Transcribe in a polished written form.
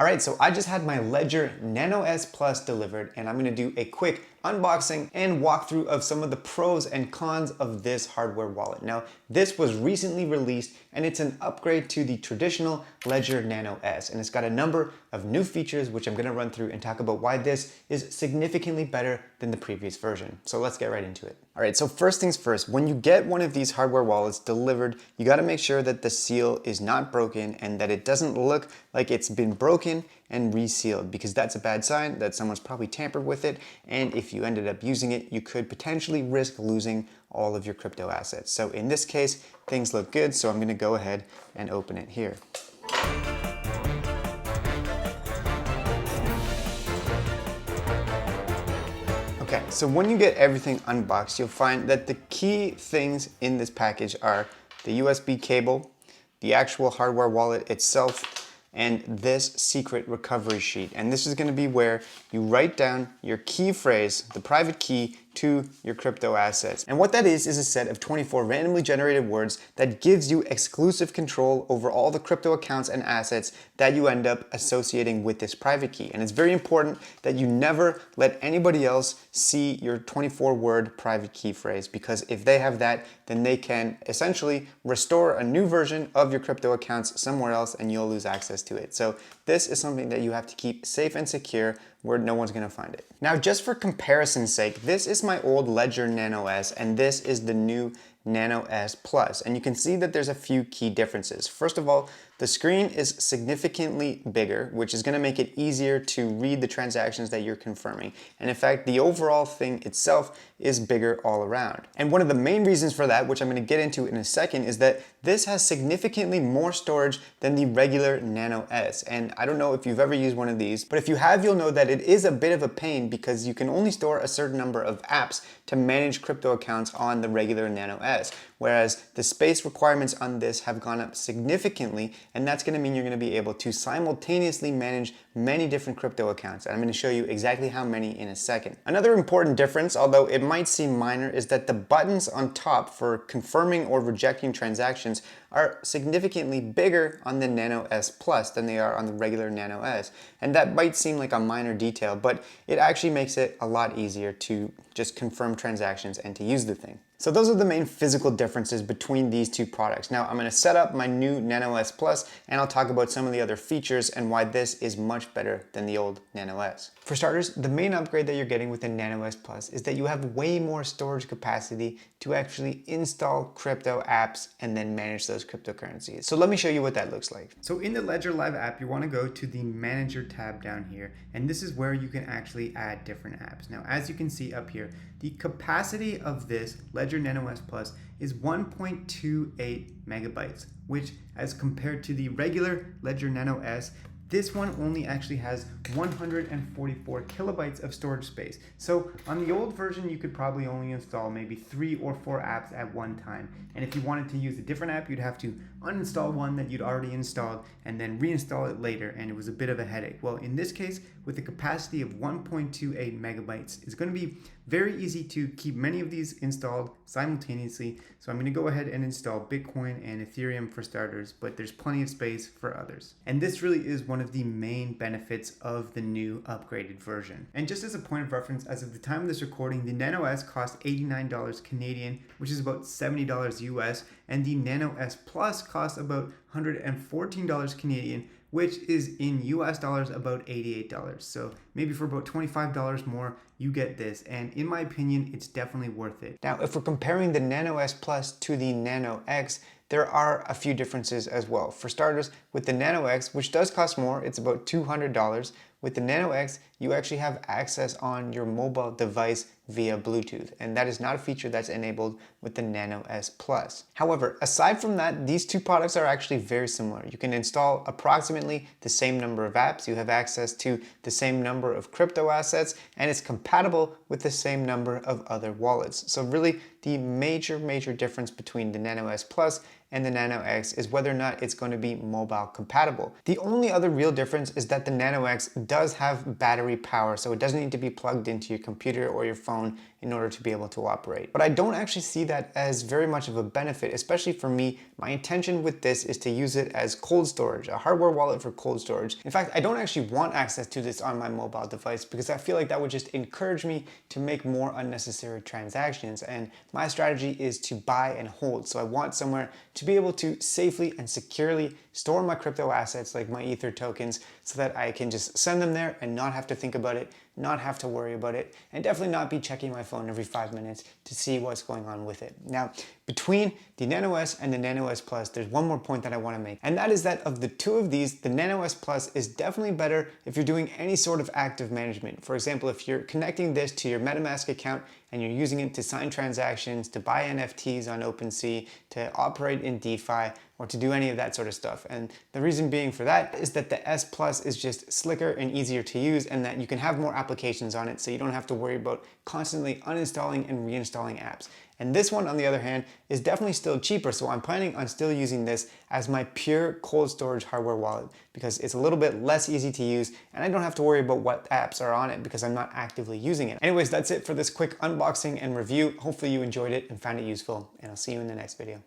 All right, so I just had my Ledger Nano S Plus delivered, and I'm gonna do a quick unboxing and walkthrough of some of the pros and cons of this hardware wallet. Now, this was recently released and it's an upgrade to the traditional Ledger Nano S, and it's got a number of new features which I'm gonna run through and talk about why this is significantly better than the previous version. So let's get right into it. All right, so first things first, when you get one of these hardware wallets delivered, you gotta make sure that the seal is not broken and that it doesn't look like it's been broken and resealed, because that's a bad sign that someone's probably tampered with it, and if you ended up using it, you could potentially risk losing all of your crypto assets. So in this case, things look good, so I'm gonna go ahead and open it here. Okay, so when you get everything unboxed, you'll find that the key things in this package are the USB cable, the actual hardware wallet itself, and this secret recovery sheet. And this is gonna be where you write down your key phrase, the private key to your crypto assets. And what that is a set of 24 randomly generated words that gives you exclusive control over all the crypto accounts and assets that you end up associating with this private key. And it's very important that you never let anybody else see your 24-word private key phrase, because if they have that, then they can essentially restore a new version of your crypto accounts somewhere else and you'll lose access to it. So this is something that you have to keep safe and secure where no one's gonna find it. Now, just for comparison's sake, this is my old Ledger Nano S and this is the new Nano S Plus. And you can see that there's a few key differences. First of all, the screen is significantly bigger, which is gonna make it easier to read the transactions that you're confirming. And in fact, the overall thing itself is bigger all around. And one of the main reasons for that, which I'm gonna get into in a second, is that this has significantly more storage than the regular Nano S. And I don't know if you've ever used one of these, but if you have, you'll know that it is a bit of a pain because you can only store a certain number of apps to manage crypto accounts on the regular Nano S. Whereas the space requirements on this have gone up significantly, and that's gonna mean you're gonna be able to simultaneously manage many different crypto accounts. And I'm gonna show you exactly how many in a second. Another important difference, although it might seem minor, is that the buttons on top for confirming or rejecting transactions are significantly bigger on the Nano S Plus than they are on the regular Nano S. And that might seem like a minor detail, but it actually makes it a lot easier to just confirm transactions and to use the thing. So those are the main physical differences between these two products. Now I'm gonna set up my new Nano S Plus and I'll talk about some of the other features and why this is much better than the old Nano S. For starters, the main upgrade that you're getting with the Nano S Plus is that you have way more storage capacity to actually install crypto apps and then manage those cryptocurrencies. So let me show you what that looks like. So in the Ledger Live app, you wanna go to the Manager tab down here, and this is where you can actually add different apps. Now, as you can see up here, the capacity of this Ledger Nano S Plus is 1.28 megabytes, which as compared to the regular Ledger Nano S, this one only actually has 144 kilobytes of storage space. So on the old version, you could probably only install maybe 3 or 4 apps at one time. And if you wanted to use a different app, you'd have to uninstall one that you'd already installed and then reinstall it later, and it was a bit of a headache. Well, in this case, with a capacity of 1.28 megabytes, it's going to be very easy to keep many of these installed simultaneously. So I'm going to go ahead and install Bitcoin and Ethereum for starters, but there's plenty of space for others. And this really is one of the main benefits of the new upgraded version. And just as a point of reference, as of the time of this recording, the Nano S cost $89 Canadian, which is about $70 US, and the Nano S Plus costs about $114 Canadian, which is in US dollars about $88. So maybe for about $25 more, you get this. And in my opinion, it's definitely worth it. Now, if we're comparing the Nano S Plus to the Nano X, there are a few differences as well. For starters, with the Nano X, which does cost more, it's about $200. With the Nano X, you actually have access on your mobile device via Bluetooth, and that is not a feature that's enabled with the Nano S Plus. However, aside from that, these two products are actually very similar. You can install approximately the same number of apps, you have access to the same number of crypto assets, and it's compatible with the same number of other wallets. So really, the major difference between the Nano S Plus and the Nano X is whether or not it's going to be mobile compatible. The only other real difference is that the Nano X does have battery power, so it doesn't need to be plugged into your computer or your phone in order to be able to operate. But I don't actually see that as very much of a benefit, especially for me. My intention with this is to use it as cold storage, a hardware wallet for cold storage. In fact, I don't actually want access to this on my mobile device because I feel like that would just encourage me to make more unnecessary transactions. And my strategy is to buy and hold. So I want somewhere to be able to safely and securely store my crypto assets like my Ether tokens so that I can just send them there and not have to think about it, not have to worry about it, and definitely not be checking my phone every 5 minutes to see what's going on with it. Now, between the Nano S and the Nano S Plus, there's one more point that I want to make, and that is that of the two of these, the Nano S Plus is definitely better if you're doing any sort of active management. For example, if you're connecting this to your MetaMask account and you're using it to sign transactions, to buy NFTs on OpenSea, to operate in DeFi, or to do any of that sort of stuff. And the reason being for that is that the S Plus is just slicker and easier to use, and that you can have more applications on it so you don't have to worry about constantly uninstalling and reinstalling apps. And this one, on the other hand, is definitely still cheaper, so I'm planning on still using this as my pure cold storage hardware wallet because it's a little bit less easy to use and I don't have to worry about what apps are on it because I'm not actively using it. Anyways, that's it for this quick unboxing and review. Hopefully you enjoyed it and found it useful, and I'll see you in the next video.